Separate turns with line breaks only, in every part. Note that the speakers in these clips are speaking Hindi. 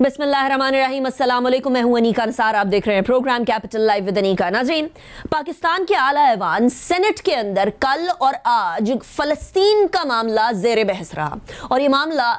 बिस्मिल्लाहिर्रहमानिर्रहीम, अस्सलाम वालेकुम। मैं हूं अनीका अंसार, आप देख रहे हैं programme capital live with Anika. नाज़रीन, पाकिस्तान के आला ऐवान सेनेट के अंदर कल और आज फ़लस्तीन का मामला ज़ेर बहस रहा और ये मामला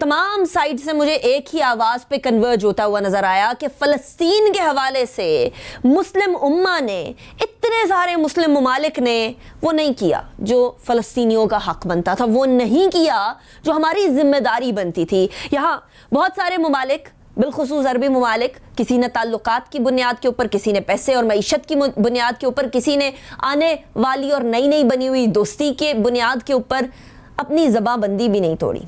तमाम साइड से मुझे एक ही आवाज़ पे कन्वर्ज होता हुआ नज़र आया कि फ़लस्तीन के हवाले से मुस्लिम उम्मा ने, इतने सारे मुस्लिम ममालिक ने वो नहीं किया जो फ़लस्तीनियों का हक़ बनता था, वो नहीं किया जो हमारी ज़िम्मेदारी बनती थी। यहाँ बहुत सारे ममालिक, बिलखुसूस अरबी ममालिक, किसी ने ताल्लुकात की बुनियाद के ऊपर, किसी ने पैसे और मईशत की बुनियाद के ऊपर, किसी ने आने वाली और नई नई बनी हुई दोस्ती के बुनियाद के ऊपर अपनी ज़बाबंदी भी नहीं तोड़ी।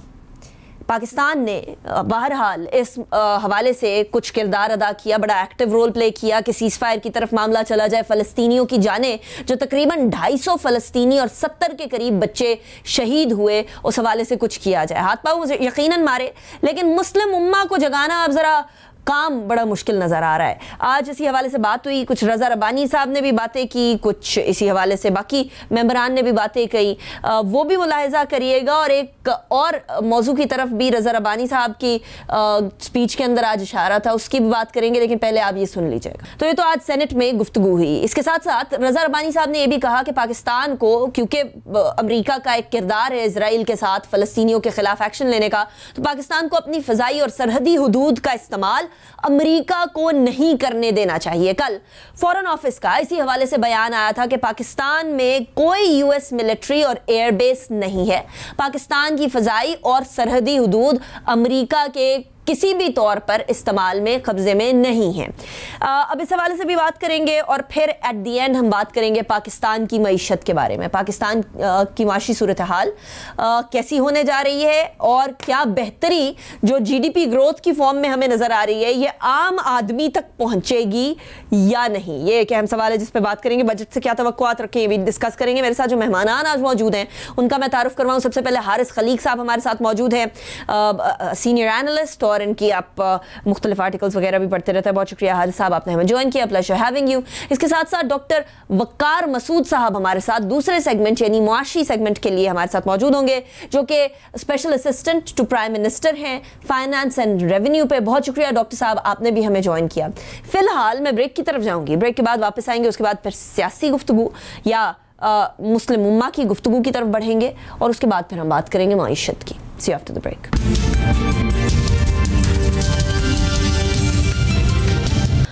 पाकिस्तान ने बहरहाल इस हवाले से कुछ किरदार अदा किया, बड़ा एक्टिव रोल प्ले किया कि सीज़फायर की तरफ मामला चला जाए, फ़लस्तीनियों की जाने, जो तकरीबन 250 फ़लस्तीनी और 70 के करीब बच्चे शहीद हुए, उस हवाले से कुछ किया जाए। हाथ पाँव यकीनन मारे, लेकिन मुस्लिम उम्मा को जगाना अब ज़रा काम बड़ा मुश्किल नज़र आ रहा है। आज इसी हवाले से बात हुई, कुछ रज़ा रब्बानी साहब ने भी बातें की, कुछ इसी हवाले से बाकी मेंबरान ने भी बातें कही, वो भी मुलाहिज़ा करिएगा। और एक और मौजू की तरफ भी रज़ा रब्बानी साहब की स्पीच के अंदर आज इशारा था, उसकी भी बात करेंगे, लेकिन पहले आप ये सुन लीजिएगा। तो ये तो आज सेनेट में गुफ्तगू हुई। इसके साथ साथ रज़ा रब्बानी साहब ने यह भी कहा कि पाकिस्तान को, क्योंकि अमरीका का एक किरदार है इसराइल के साथ फ़लस्तीनियों के खिलाफ एक्शन लेने का, तो पाकिस्तान को अपनी फ़ज़ाई और सरहदी हुदूद का इस्तेमाल अमेरिका को नहीं करने देना चाहिए। कल फॉरेन ऑफिस का इसी हवाले से बयान आया था कि पाकिस्तान में कोई यूएस मिलिट्री और एयरबेस नहीं है, पाकिस्तान की फ़ज़ाई और सरहदी हुदूद अमेरिका के किसी भी तौर पर इस्तेमाल में, कब्जे में नहीं है। अब इस हवाले से भी बात करेंगे और फिर एट दी एंड हम बात करेंगे पाकिस्तान की मईशत के बारे में, पाकिस्तान की माशी सूरत हाल कैसी होने जा रही है और क्या बेहतरी जो जीडीपी ग्रोथ की फॉर्म में हमें नज़र आ रही है ये आम आदमी तक पहुँचेगी या नहीं। ये एक अहम सवाल है जिस पर बात करेंगे। बजट से क्या तवक्कुआत रखें ये भी डिस्कस करेंगे। मेरे साथ जो मेहमान आज मौजूद हैं उनका मैं तारुफ करवाऊँ। सबसे पहले हारिस खलीक साहब हमारे साथ मौजूद हैं, सीनियर एनालिस्ट, और इनकी आप मुख्तलिफ आर्टिकल्स वगैरह भी पढ़ते रहते हैं। बहुत शुक्रिया हारिस साहब, आपने हमें ज्वाइन किया, प्लेजर हैविंग यू। इसके साथ साथ डॉक्टर वक्कार मसूद साहब हमारे साथ दूसरे सेगमेंट यानी मुआशी सेगमेंट के लिए हमारे साथ मौजूद होंगे, जो कि special assistant to prime minister हैं फाइनेंस एंड रेवेन्यू पे। बहुत शुक्रिया डॉक्टर साहब, आपने भी हमें ज्वाइन किया। फिलहाल मैं ब्रेक की तरफ जाऊंगी, ब्रेक के बाद वापस आएंगे, उसके बाद फिर सियासी गुफ्तगू या मुस्लिम उम्मा की गुफ्तगू की तरफ बढ़ेंगे और उसके बाद फिर हम बात करेंगे मईशत की। See you after the break.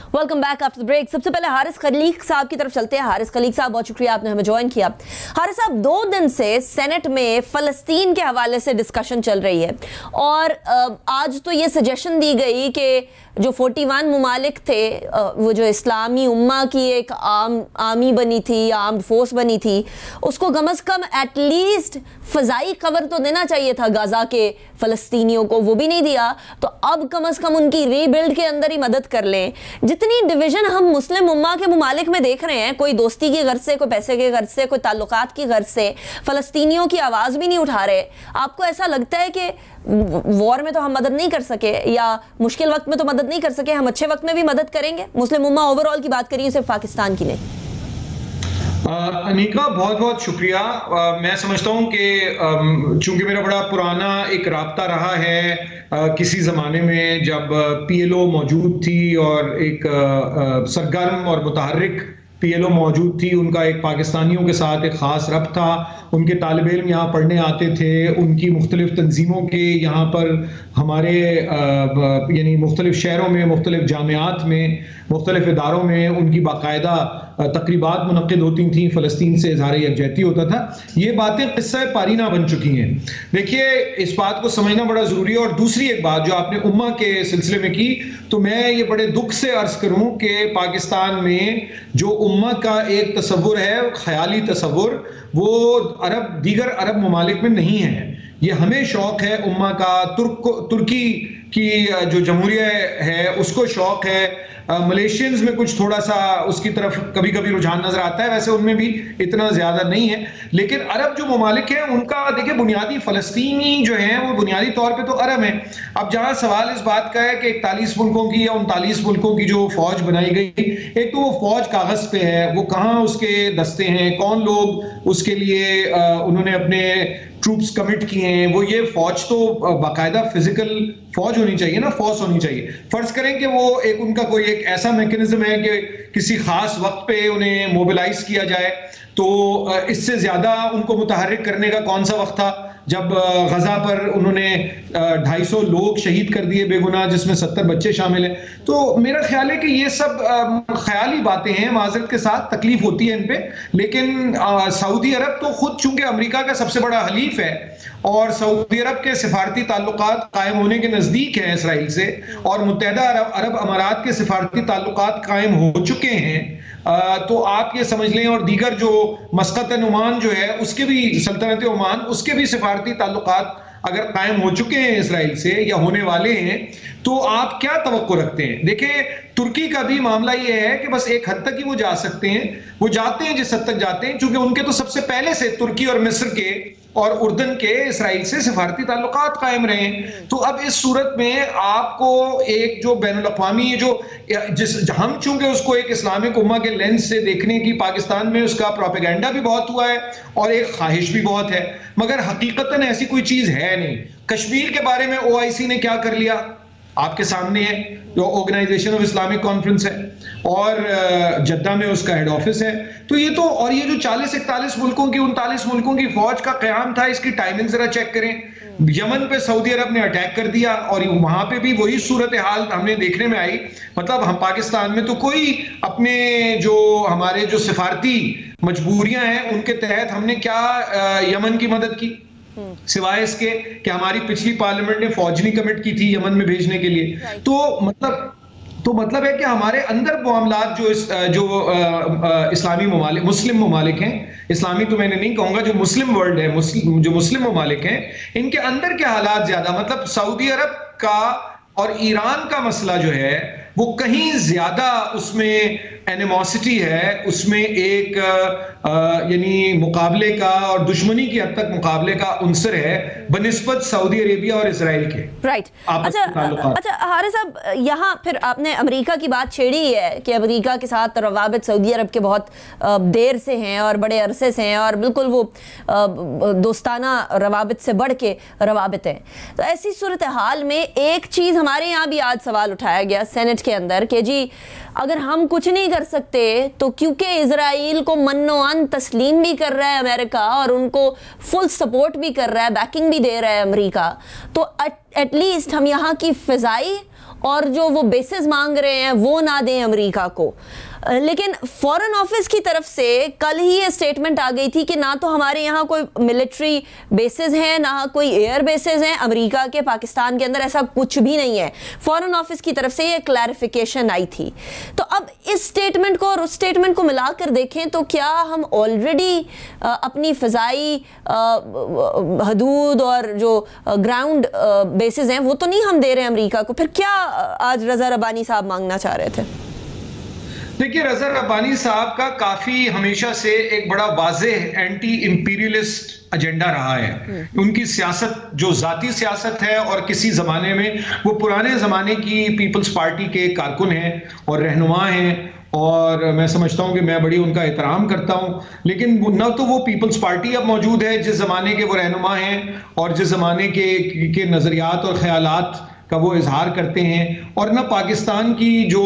Welcome back after the break. सबसे पहले हारिस खलीक साहब की तरफ चलते हैं। हारिस खलीक साहब, बहुत शुक्रिया, आपने हमें ज्वाइन किया। हारिस साहब, 2 दिन से सेनेट में फ़लस्तीन के हवाले से डिस्कशन चल रही है और आज तो ये सजेशन दी गई कि जो 41 ममालिक थे, वो जो इस्लामी उम्मा की एक आर्मी बनी थी, आर्म्ड फोर्स बनी थी, उसको कम अज़ कम एटलीस्ट फ़ज़ाई कवर तो देना चाहिए था गाज़ा के फ़लस्तीनियों को, वो भी नहीं दिया। तो अब कम अज़ कम उनकी रीबिल्ड के अंदर ही मदद कर लें। जितनी डिवीज़न हम मुस्लिम उम्मा के ममालिक में देख रहे हैं, कोई दोस्ती की गर्ज से, कोई पैसे के गर्ज से, कोई ताल्लुकात की गर्ज से फ़लस्तीनियों की आवाज़ भी नहीं उठा रहे। आपको ऐसा लगता है कि वॉर में तो हम मदद नहीं कर सके या मुश्किल वक्त में तो मदद नहीं कर सके, हम अच्छे वक्त में भी मदद करेंगे? मुस्लिम उम्मा ओवरऑल की बात करिए, सिर्फ पाकिस्तान की नहीं।
अनीका, बहुत बहुत शुक्रिया। मैं समझता हूँ कि चूंकि मेरा बड़ा पुराना एक राब्ता रहा है किसी ज़माने में जब पीएलओ मौजूद थी और एक सरगर्म और मुतहर्रिक पीएलओ मौजूद थी, उनका एक पाकिस्तानियों के साथ एक ख़ास रब्त था, उनके तालिब इल्म यहाँ पढ़ने आते थे, उनकी मुख्तलिफ तंजीमों के यहाँ पर हमारे यानी मुख्तलिफ शहरों में, मुख्तलिफ जामियात में, मुख्तलिफ इदारों में उनकी बाकायदा तकरीबात मुनक्किद होती थी, फ़लस्तीन से इज़हार यकजहती होता था। ये बातें क़िस्सा पारीना बन चुकी हैं। देखिए, इस बात को समझना बड़ा ज़रूरी है। और दूसरी एक बात जो आपने उम्मा के सिलसिले में की, तो मैं ये बड़े दुख से अर्ज़ करूँ कि पाकिस्तान में जो उम्मा का एक तसव्वुर है, ख़याली तसव्वुर, वो दीगर अरब ममालिक में नहीं है। ये हमें शौक़ है उम्मा का, तुर्की की जो जमहूरिया है उसको शौक़ है, मलेशियंस में कुछ थोड़ा सा उसकी तरफ कभी कभी रुझान नजर आता है, वैसे उनमें भी इतना ज्यादा नहीं है। लेकिन अरब जो ममालिक हैं उनका देखिए, बुनियादी फ़लस्तीनी जो हैं वो बुनियादी तौर पे तो अरब हैं। अब जहां सवाल इस बात का है कि 41 मुल्कों की या 39 मुल्कों की जो फौज बनाई गई, एक तो वो फौज कागज पे है, वो कहाँ उसके दस्ते हैं, कौन लोग उसके लिए उन्होंने अपने ट्रूप्स कमिट किए हैं, वो ये फौज तो बाकायदा फिजिकल फौज होनी चाहिए ना, फोर्स होनी चाहिए। फर्ज करें कि वो एक उनका कोई एक ऐसा मैकेनिज्म है कि किसी खास वक्त पे उन्हें मोबिलाइज किया जाए, तो इससे ज्यादा उनको मुतहर्रिक करने का कौन सा वक्त था जब गजा पर उन्होंने 250 लोग शहीद कर दिए बेगुनाह, जिसमें 70 बच्चे शामिल हैं। तो मेरा ख्याल है कि ये सब ख्याली बातें हैं, माजरत के साथ तकलीफ होती है इन पे, लेकिन सऊदी अरब तो खुद चूंकि अमेरिका का सबसे बड़ा हलीफ है और सऊदी अरब के सिफारती ताल्लुकात कायम होने के नजदीक हैं इसराइल से, और मुत्तहदा अरब अमारात के सिफारती ताल्लुकात कायम हो चुके हैं, तो आप ये समझ लें, और दीगर जो मस्कत ओमान जो है उसके भी, सल्तनत ओमान उसके भी सिफारती ताल्लुकात अगर कायम हो चुके हैं इसराइल से या होने वाले हैं, तो आप क्या तवक्को रखते हैं? देखें, तुर्की का भी मामला ये है कि बस एक हद तक ही वो जा सकते हैं, वो जाते हैं जिस हद तक जाते हैं, क्योंकि उनके तो सबसे पहले से तुर्की और मिस्र के और उर्दन के इसराइल से सिफारती ताल्लुकात कायम रहे हैं। तो अब इस सूरत में आपको एक जो बैनुल-अक़वामी जो हम चूंकि उसको एक इस्लामिक उम्मा के लेंस से देखने की, पाकिस्तान में उसका प्रोपेगेंडा भी बहुत हुआ है और एक ख्वाहिश भी बहुत है, मगर हकीकतन ऐसी कोई चीज है नहीं। कश्मीर के बारे में OIC ने क्या कर लिया आपके सामने है, जो ऑर्गेनाइजेशन ऑफ इस्लामिक कॉन्फ्रेंस है, और जद्दा में उसका हेड ऑफिस है। तो ये तो, और ये जो 40-41 मुल्कों की 39 मुल्कों की फौज का कयाम था, इसकी टाइमिंग जरा चेक करें। यमन पे सऊदी अरब ने अटैक कर दिया और वहां पे भी वही सूरत हाल हमने देखने में आई। मतलब हम पाकिस्तान में तो कोई अपने जो हमारे जो सिफारती मजबूरियां हैं उनके तहत हमने क्या यमन की मदद की, सिवाय इसके कि हमारी पिछली पार्लियामेंट ने फौज नहीं कमिट की थी यमन में भेजने के लिए। तो मतलब है कि हमारे अंदर मामलात जो इस्लामी ममालिक, मुस्लिम ममालिक हैं, इस्लामी तो मैंने नहीं कहूंगा, जो मुस्लिम वर्ल्ड है, जो मुस्लिम ममालिक हैं, इनके अंदर के हालात ज्यादा, मतलब सऊदी अरब का और ईरान का मसला जो है वो कहीं ज्यादा उसमें एनिमोसिटी है, उसमें एक यानी मुकाबले का और दुश्मनी की हद तक मुकाबले का उनसर है बनिस्बत सऊदी अरेबिया और इसराइल के।
राइट। अच्छा हारिस साहब, यहाँ फिर आपने अमेरिका की बात छेड़ी है कि अमेरिका के साथ रवाबित सऊदी अरब के बहुत देर से हैं और बड़े अरसे से हैं और बिल्कुल वो दोस्ताना रवाबित से बढ़ के रवाबित हैं। तो ऐसी सूरत हाल में एक चीज़ हमारे यहाँ भी आज सवाल उठाया गया सेनेट के अंदर कि जी अगर हम कुछ नहीं कर सकते तो क्योंकि इजराइल को मन्नो-अन तस्लीम भी कर रहा है अमेरिका और उनको फुल सपोर्ट भी कर रहा है, बैकिंग भी दे रहा है अमेरिका, तो एटलीस्ट हम यहाँ की फिजाई और जो वो बेसिस मांग रहे हैं वो ना दें अमेरिका को। लेकिन फॉरेन ऑफिस की तरफ से कल ही ये स्टेटमेंट आ गई थी कि ना तो हमारे यहाँ कोई मिलिट्री बेसिस हैं, ना कोई एयर बेसिस हैं अमेरिका के पाकिस्तान के अंदर, ऐसा कुछ भी नहीं है। फॉरेन ऑफिस की तरफ से ये क्लैरिफिकेशन आई थी। तो अब इस स्टेटमेंट को और उस स्टेटमेंट को मिलाकर देखें तो क्या हम ऑलरेडी अपनी फ़िज़ाई हदूद और जो ग्राउंड बेसिस हैं वो तो नहीं हम दे रहे हैं अमेरिका को? फिर क्या आज रज़ा रब्बानी साहब मांगना चाह रहे थे?
देखिए, रज़ा रब्बानी साहब का काफी हमेशा से एक बड़ा वाज़ेह एंटी इंपीरियलिस्ट एजेंडा रहा है। उनकी सियासत जो जाती सियासत है, और किसी जमाने में वो पुराने जमाने की पीपल्स पार्टी के कारकुन हैं और रहनुमा हैं, और मैं समझता हूं कि मैं बड़ी उनका एहतराम करता हूं। लेकिन न तो वो पीपल्स पार्टी अब मौजूद है जिस जमाने के वो रहनुमा हैं और जिस जमाने के नजरियात और ख्यालात का वो इजहार करते हैं, और ना पाकिस्तान की जो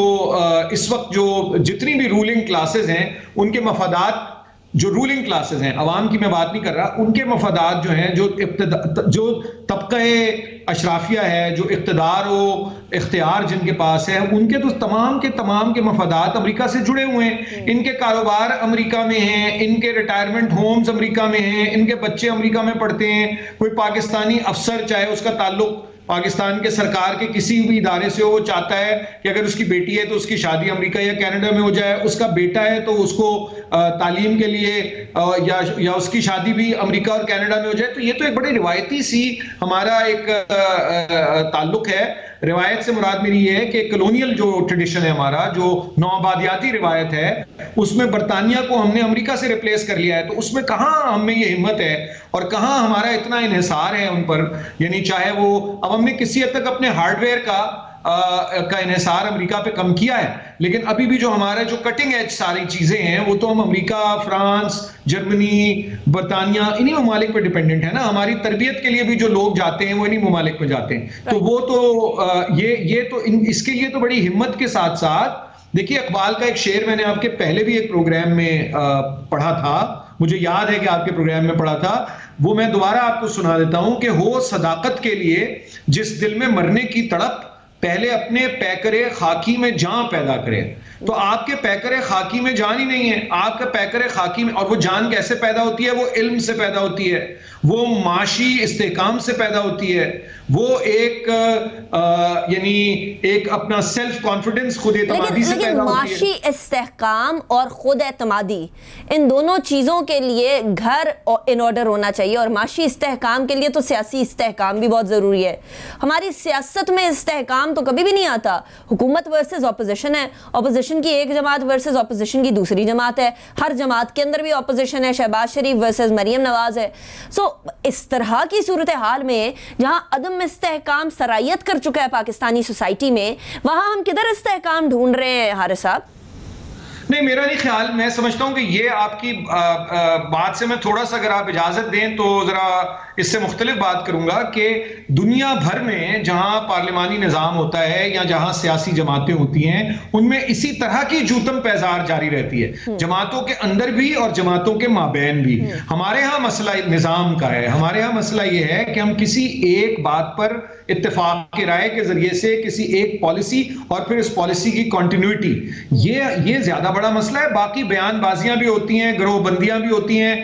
इस वक्त जो जितनी भी रूलिंग क्लासेस हैं उनके मफादात, जो रूलिंग क्लासेस हैं, अवाम की मैं बात नहीं कर रहा, उनके मफादात जो हैं, जो तबक़े अशराफिया है, जो इक़्तिदार व इख्तियार जिनके पास है, उनके तो तमाम के मफादात अमेरिका से जुड़े हुए हैं। इनके कारोबार अमेरिका में हैं, इनके रिटायरमेंट होम्स अमेरिका में हैं, इनके बच्चे अमेरिका में पढ़ते हैं। कोई पाकिस्तानी अफसर, चाहे उसका ताल्लुक पाकिस्तान के सरकार के किसी भी इदारे से हो, वो चाहता है कि अगर उसकी बेटी है तो उसकी शादी अमेरिका या कनाडा में हो जाए, उसका बेटा है तो उसको तालीम के लिए या उसकी शादी भी अमेरिका और कनाडा में हो जाए। तो ये तो एक बड़ी रिवायती सी हमारा एक ताल्लुक है। रिवायत से मुराद मेरी ये है कि कॉलोनियल जो ट्रेडिशन है हमारा, जो नौआबादियाती रिवायत है, उसमें बरतानिया को हमने अमेरिका से रिप्लेस कर लिया है। तो उसमें कहाँ हमें ये हिम्मत है और कहाँ हमारा इतना इन्हिसार है उन पर, यानी चाहे वो, अब हमने किसी हद तक अपने हार्डवेयर का का इन्हिसार अमेरिका पे कम किया है, लेकिन अभी भी जो हमारे जो कटिंग एज सारी चीजें हैं वो तो हम अमेरिका, फ्रांस, जर्मनी, बरतानिया, इन्हीं ममालिक पर डिपेंडेंट है ना। हमारी तरबियत के लिए भी जो लोग जाते हैं वो इन्हीं ममालिक पर जाते हैं। तो वो तो ये तो इसके लिए तो बड़ी हिम्मत के साथ साथ, देखिए इकबाल का एक शेर मैंने आपके पहले भी एक प्रोग्राम में पढ़ा था, मुझे याद है कि आपके प्रोग्राम में पढ़ा था, वो मैं दोबारा आपको सुना देता हूं कि हो सदाकत के लिए जिस दिल में मरने की तड़प, पहले अपने पैकरे खाकी में जान पैदा करे। तो आपके पैकरे खाकी में जान ही नहीं है, आपके पैकरे खाकी में, और वो जान कैसे पैदा होती है? वो इल्म से पैदा होती है, वो माशी इस्तेकाम से पैदा होती है, वो एक यानी एक अपना सेल्फ कॉन्फिडेंस, खुद एतमादी से पैदा होती है।
माशी इस्तेकाम और खुद एतमादी, इन दोनों चीज़ों के लिए घर इन ऑर्डर होना चाहिए, और माशी इस्तेकाम के लिए तो सियासी इस्तेकाम भी बहुत ज़रूरी है। हमारी सियासत में इस्तेकाम तो कभी भी नहीं आता। हुकूमत वर्सेस ऑपोजिशन है, ऑपोजिशन की एक जमात वर्सेस ऑपोजिशन की दूसरी जमात है, हर जमात के अंदर भी ऑपोजिशन है, शहबाज शरीफ वर्सेस मरियम नवाज है। सो इस तरह की सूरत हाल में जहां अदम इस्तेहकाम सरायत कर चुका है पाकिस्तानी सोसाइटी में, वहां हम किधर इस्तेहकाम ढूंढ रहे हैं हारिस साहब?
नहीं, मेरा नहीं ख्याल। मैं समझता हूं कि ये आपकी बात से मैं थोड़ा सा, अगर आप इजाजत दें तो जरा इससे मुख्तलिफ बात करूंगा कि दुनिया भर में जहां पार्लिमानी निज़ाम होता है या जहां सियासी जमातें होती हैं, उनमें इसी तरह की जूतम पैजार जारी रहती है, जमातों के अंदर भी और जमातों के माबैन भी। हमारे यहाँ मसला निज़ाम का है, हमारे यहाँ मसला ये है कि हम किसी एक बात पर इत्तेफाक की राय के जरिए से किसी एक पॉलिसी और फिर इस पॉलिसी की कंटिन्यूटी, ये ज्यादा बड़ा मसला है। बाकी बयानबाजियां भी होती हैं, ग्रोहबंदियां भी होती हैं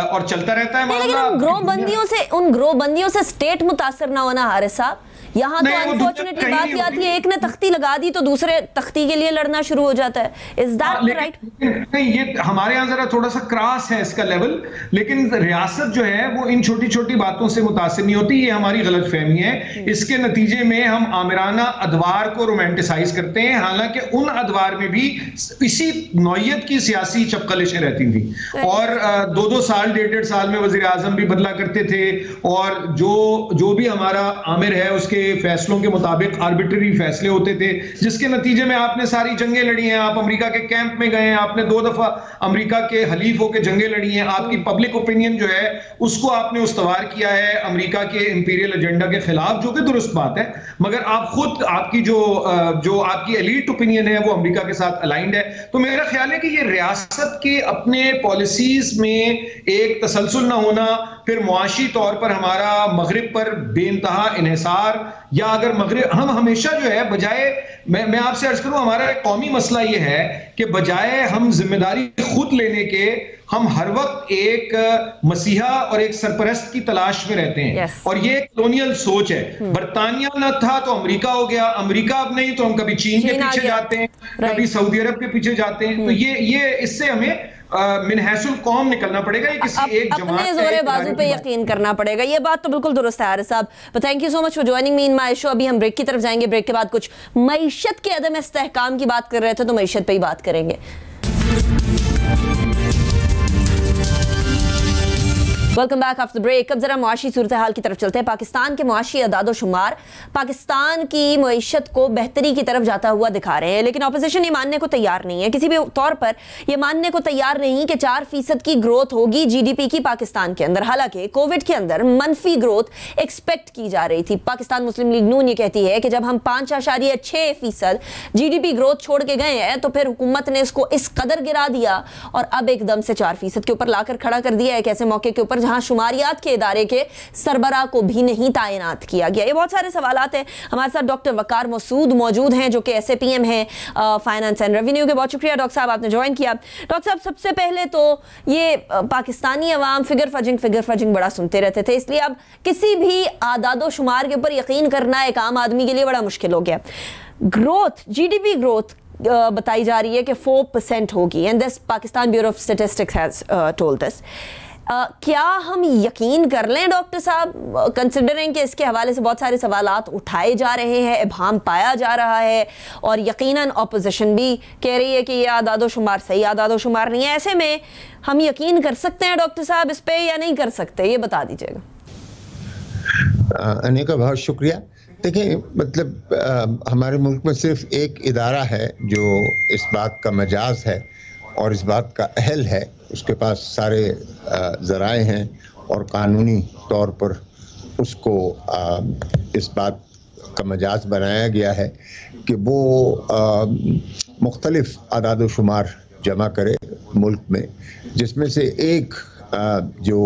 और चलता रहता है मामला।
उन ग्रोहबंदियों से स्टेट मुतासर ना होना हारिस साहब, यहाँ तो अनफॉर्चुनेटली बात ये आती है, एक ने तख्ती लगा दी तो दूसरे तख्ती के लिए लड़ना शुरू हो जाता है। Is that right?
नहीं, ये हमारे यहाँ जरा थोड़ा सा क्रॉस है इसका लेवल, लेकिन रियासत जो है वो इन छोटी छोटी बातों से मुतासिर नहीं होती। ये हमारी गलत फहमी है। इसके नतीजे में हम आमिराना अदवार को रोमांटिसाइज करते हैं, हालांकि उन अदवार में भी इसी नौयत की सियासी चपकलिशें रहती थी, और 2-2 साल 1.5 साल में वजीर आजम भी बदला करते थे, और जो भी हमारा आमिर है उसके फैसलों के मुताबिक आर्बिट्ररी फैसले होते थे, जिसके नतीजे में आपने सारी जंगें लड़ी हैं। आप अमेरिका के कैंप में गए हैं, आपने 2 दफा अमेरिका के हलीफ होकर जंगें लड़ी हैं, आपकी पब्लिक ओपिनियन जो है उसको आपने उस्तवार किया है अमेरिका के इंपीरियल एजेंडा के खिलाफ, जो कि दुरुस्त बात है, मगर आप खुद आपकी जो आपकी एलीट ओपिनियन है वो अमेरिका के साथ अलाइंड है। तो मेरा ख्याल है कि ये रियासत के अपने पॉलिसीज में एक तसलसल ना होना, फिर मुआशी तौर पर हमारा मगरिब पर बेइंतहा इन्हिसार, या अगर मगरिब हम हमेशा जो है बजाय, मैं आपसे अर्ज करूं, हमारा एक कौमी मसला ये है कि बजाय हम जिम्मेदारी खुद लेने के, हम हर वक्त एक मसीहा और एक सरपरस्त की तलाश में रहते हैं। और ये कॉलोनियल सोच है। बरतानिया न था तो अमेरिका हो गया, अमेरिका अब नहीं तो हम कभी चीन के पीछे जाते हैं, कभी सऊदी अरब के पीछे जाते हैं। तो ये इससे हमें मिनहसुल कौम निकलना पड़ेगा, ये किसी एक जमात
अपने जोरे बाजू पे यकीन करना पड़ेगा। ये बात तो बिल्कुल दुरुस्त है हारिस साहब। Thank you so much for joining me in my show. अभी हम ब्रेक की तरफ जाएंगे, ब्रेक के बाद कुछ मईशत के अदम इस्तेहकाम की बात कर रहे थे, तो मईशत पे ही बात करेंगे। Welcome back after break. अब जरा मुआशी सूरत हाल की तरफ चलते हैं। पाकिस्तान के मुआशी अदाद-ओ-शुमार पाकिस्तान की मईशत को बेहतरी की तरफ जाता हुआ दिखा रहे हैं, लेकिन अपोजिशन ये मानने को तैयार नहीं है, किसी भी तौर पर ये मानने को तैयार नहीं कि 4% की ग्रोथ होगी जीडीपी की पाकिस्तान के अंदर। हालांकि कोविड के अंदर मनफी ग्रोथ एक्सपेक्ट की जा रही थी। पाकिस्तान मुस्लिम लीग नून ये कहती है कि जब हम 5.6% जीडीपी ग्रोथ छोड़ के गए हैं तो फिर हुकूमत ने इसको इस कदर गिरा दिया और अब एकदम से 4% के ऊपर लाकर खड़ा कर दिया है। एक ऐसे मौके के ऊपर जहां शुमारियात के इदारे के सरबराह को भी नहीं तैनात किया गया। ये बहुत सारे सवालात हैं। हमारे साथ डॉक्टर वकार मसूद मौजूद हैं, जो कि SAPM हैं फाइनेंस एंड रेवेन्यू के। बहुत शुक्रिया डॉक्टर साहब, आपने ज्वाइन किया। डॉक्टर साहब, सबसे पहले तो ये पाकिस्तानी अवाम फिगर फजिंग बड़ा सुनते रहते थे, इसलिए अब किसी भी आदादो शुमार के ऊपर यकीन करना एक आम आदमी के लिए बड़ा मुश्किल हो गया। ग्रोथ, जीडीपी ग्रोथ बताई जा रही है कि 4% होगी, and this Pakistan bureau of statistics has told this. क्या हम यकीन कर लें डॉक्टर साहब, कंसिडरिंग कि इसके हवाले से बहुत सारे सवालात उठाए जा रहे हैं, इब्हाम पाया जा रहा है, और यकीनन अपोजिशन भी कह रही है कि ये आदादो-शुमार सही आदादो-शुमार नहीं है। ऐसे में हम यकीन कर सकते हैं डॉक्टर साहब इस पे या नहीं कर सकते, ये बता दीजिएगा।
अनिका, बहुत शुक्रिया। देखिए, मतलब हमारे मुल्क में सिर्फ एक इदारा है जो इस बात का मजाज है और इस बात का अहल है, उसके पास सारे ज़राए हैं और कानूनी तौर पर उसको इस बात का मजाज बनाया गया है कि वो मुख्तलिफ आदाद व शुमार जमा करे मुल्क में, जिसमें से एक जो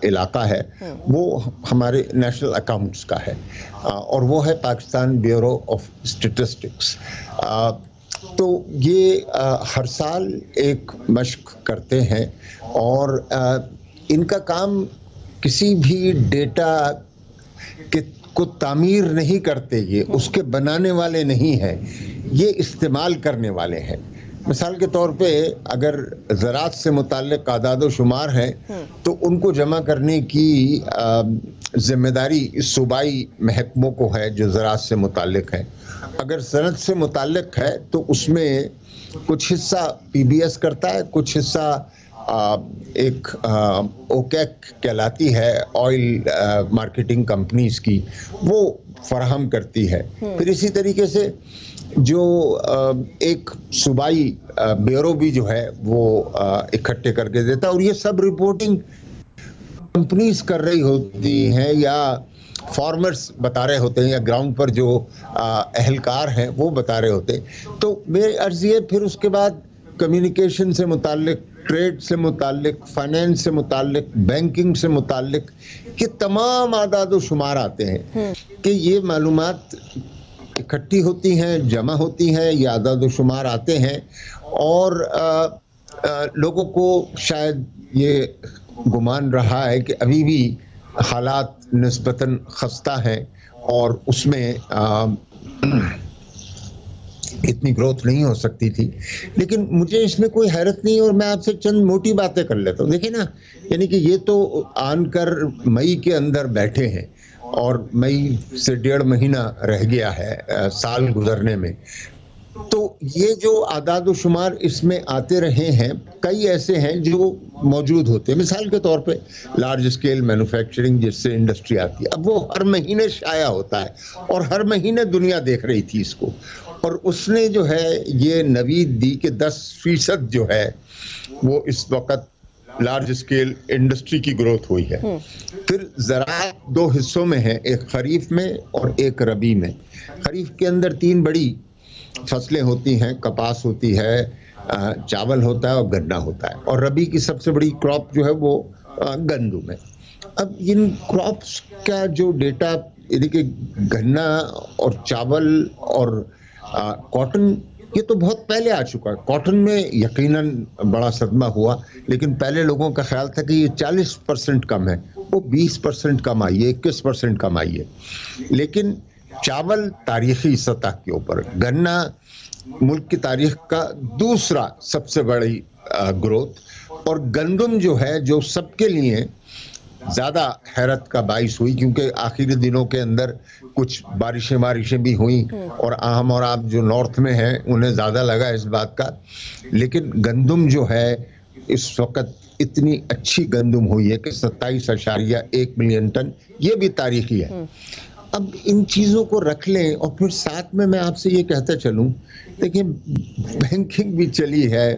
इलाका है वो हमारे नेशनल अकाउंट्स का है और वो है पाकिस्तान ब्यूरो ऑफ स्टैटिस्टिक्स। तो ये हर साल एक मश्क करते हैं और इनका काम किसी भी डेटा को तामीर नहीं करते, ये उसके बनाने वाले नहीं हैं, ये इस्तेमाल करने वाले हैं। मिसाल के तौर पे अगर ज़राअत से मुताल्लिक़ आदाद व शुमार हैं तो उनको जमा करने की जिम्मेदारी सूबाई महकमों को है जो ज़राअत से मुताल्लिक़ है। अगर सनत से मुताल्लिक़ है तो उसमें कुछ हिस्सा PBS करता है, कुछ हिस्सा एक ओकेक कहलाती है ऑयल मार्केटिंग कंपनीज की, वो फराहम करती है। फिर इसी तरीके से जो एक सूबाई ब्यूरो भी जो है वो इकट्ठे करके देता है और ये सब रिपोर्टिंग कंपनीज कर रही होती हैं या फार्मर्स बता रहे होते हैं या ग्राउंड पर जो अहलकार हैं वो बता रहे होते हैं। तो मेरी अर्ज़ ये, फिर उसके बाद कम्युनिकेशन से मुताल्लिक़, ट्रेड से मुताल्लिक़, फाइनेंस से मुताल्लिक़, बैंकिंग से मुताल्लिक़ ये तमाम आदाद व शुमार आते हैं कि ये मालूमात इकट्ठी होती हैं, जमा होती हैं, ये आदाद व शुमार आते हैं और लोगों को शायद ये गुमान रहा है कि अभी भी हालात निस्बतन खस्ता हैं और उसमें इतनी ग्रोथ नहीं हो सकती थी, लेकिन मुझे इसमें कोई हैरत नहीं और मैं आपसे चंद मोटी बातें कर लेता हूँ। देखिए ना, यानी कि ये तो आनकर मई के अंदर बैठे हैं और मई से 1.5 महीना रह गया है साल गुजरने में, तो ये जो आदाद व शुमार इसमें आते रहे हैं, कई ऐसे हैं जो मौजूद होते हैं। मिसाल के तौर पे लार्ज स्केल मैन्युफैक्चरिंग जिससे इंडस्ट्री आती है, अब वो हर महीने शाया होता है और हर महीने दुनिया देख रही थी इसको और उसने जो है ये नवीद दी कि 10% जो है वो इस वक्त लार्ज स्केल इंडस्ट्री की ग्रोथ हुई है। फिर ज़राअत 2 हिस्सों में है, एक खरीफ में और एक रबी में। खरीफ के अंदर 3 बड़ी फसलें होती हैं, कपास होती है, चावल होता है और गन्ना होता है, और रबी की सबसे बड़ी क्रॉप जो है वो गंदुम है। अब इन क्रॉप्स का जो डेटा, यानी कि गन्ना और चावल और कॉटन, ये तो बहुत पहले आ चुका है। कॉटन में यकीनन बड़ा सदमा हुआ, लेकिन पहले लोगों का ख्याल था कि ये 40% कम है, वो 20% कम आई है, 21% कम आई है। लेकिन चावल तारीखी सतह के ऊपर, गन्ना मुल्क की तारीख का दूसरा सबसे बड़ी ग्रोथ, और गंदुम जो है जो सबके लिए ज़्यादा हैरत का बाइस हुई क्योंकि आखिरी दिनों के अंदर कुछ बारिशें भी हुई और हम और आप जो नॉर्थ में हैं उन्हें ज़्यादा लगा इस बात का। लेकिन गंदुम जो है इस वक्त इतनी अच्छी गंदुम हुई है कि 27.1 मिलियन टन, ये भी तारीखी है। अब इन चीज़ों को रख लें और फिर साथ में मैं आपसे ये कहता चलूँ, देखिए बैंकिंग भी चली है,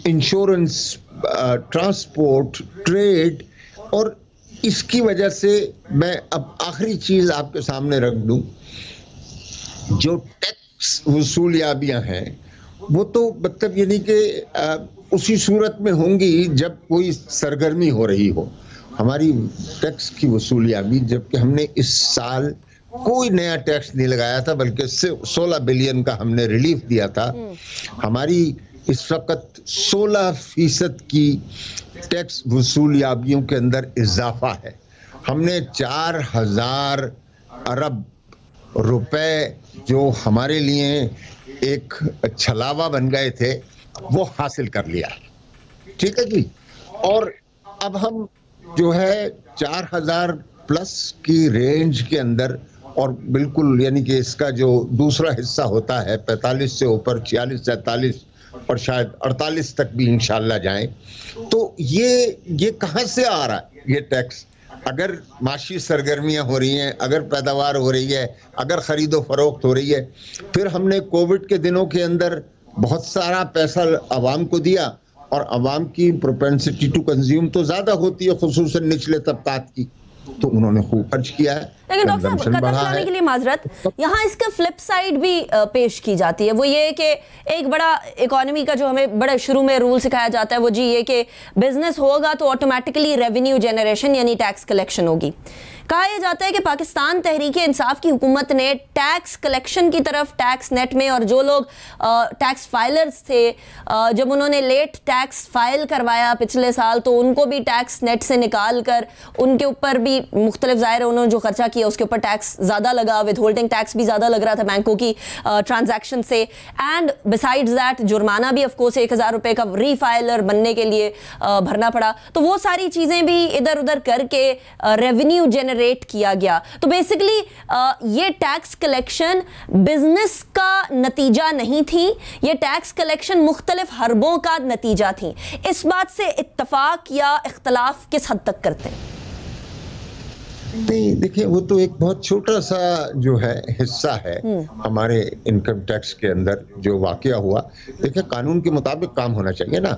इंश्योरेंस, ट्रांसपोर्ट, ट्रेड, और इसकी वजह से मैं अब आखिरी चीज़ आपके सामने रख दूं, जो टैक्स वसूलियाबियां हैं वो तो मतलब यानी कि उसी सूरत में होंगी जब कोई सरगर्मी हो रही हो। हमारी टैक्स की वसूलियाबी, जबकि हमने इस साल कोई नया टैक्स नहीं लगाया था बल्कि 16 बिलियन का हमने रिलीफ दिया था, हमारी इस वक्त 16% की टैक्स वसूलियाबियों के अंदर इजाफा है। हमने 4000 अरब रुपए जो हमारे लिए एक छलावा बन गए थे वो हासिल कर लिया, ठीक है जी। और अब हम जो है 4000 प्लस की रेंज के अंदर, और बिल्कुल यानी कि इसका जो दूसरा हिस्सा होता है 45 से ऊपर 46, 47 और शायद 48 तक भी इंशाल्लाह जाएं, तो ये कहां से आ रहा है ये टैक्स? अगर माशी सरगर्मियां हो रही हैं, अगर पैदावार हो रही है, अगर खरीदो फरोख्त हो रही है, फिर हमने कोविड के दिनों के अंदर बहुत सारा पैसा आवाम को दिया और आवाम की प्रोपेंसिटी टू कंज्यूम तो ज्यादा होती है, खुसूसन निचले तबकात की, तो उन्होंने खूब खर्च किया है।
लेकिन डॉक्टर साहब, कदम चलाने के लिए माजरत, यहाँ इसका फ्लिप साइड भी पेश की जाती है। वो ये कि एक बड़ा इकोनॉमी का जो हमें बड़े शुरू में रूल सिखाया जाता है वो जी ये कि बिजनेस होगा तो ऑटोमेटिकली रेवेन्यू जनरेशन यानी टैक्स कलेक्शन होगी। कहा यह जाता है कि पाकिस्तान तहरीक इंसाफ की हुकूमत ने टैक्स कलेक्शन की तरफ टैक्स नेट में, और जो लोग टैक्स फाइलर्स थे जब उन्होंने लेट टैक्स फाइल करवाया पिछले साल तो उनको भी टैक्स नेट से निकाल कर उनके ऊपर भी मुख्तलिफ, ज़ाहिर है उन्होंने जो खर्चा किया उसके ऊपर टैक्स ज़्यादा लगा, विद होल्डिंग टैक्स भी ज़्यादा लग रहा था बैंकों की ट्रांजैक्शन से, एंड बिसाइड्स दैट जुर्माना भी ऑफकोर्स 1000 रुपये का रीफाइलर बनने के लिए भरना पड़ा। तो वो सारी चीज़ें भी इधर उधर करके रेवेन्यू जनरेट किया गया। तो बेसिकली ये टैक्स कलेक्शन बिजनेस का नतीजा नहीं थी, ये टैक्स कलेक्शन मुख्तलिफ हरबों का नतीजा थी। इस बात से इत्तफाक या इख्तलाफ किस हद तक करते हैं?
नहीं, देखिए वो तो एक बहुत छोटा सा जो है हिस्सा है हमारे इनकम टैक्स के अंदर जो वाकया हुआ। देखिए कानून के मुताबिक काम होना चाहिए ना।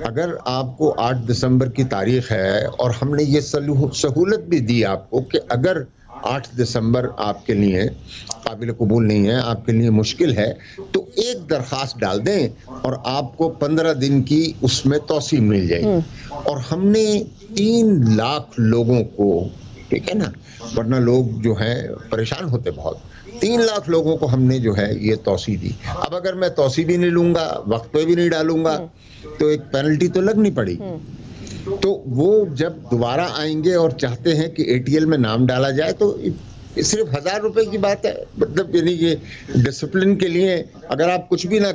अगर आपको 8 दिसंबर की तारीख है और हमने ये सहूलत भी दी आपको कि अगर 8 दिसंबर आपके लिए काबिल कबूल नहीं है, आपके लिए मुश्किल है, तो एक दरखास्त डाल दें और आपको 15 दिन की उसमें तौसीह मिल जाएगी। और हमने 3 लाख लोगों को, ठीक है ना, वरना लोग जो हैं परेशान होते बहुत, 3 लाख लोगों को हमने जो है ये तौसीह दी। अब अगर मैं तौसीह भी नहीं लूंगा, वक्त पे भी नहीं डालूंगा, तो एक पेनल्टी तो लगनी पड़ी। तो वो जब दोबारा आएंगे और चाहते हैं कि ATL में नाम डाला जाए तो सिर्फ 1000 रुपए की बात है। मतलब यानी कि डिसिप्लिन के लिए अगर आप कुछ भी ना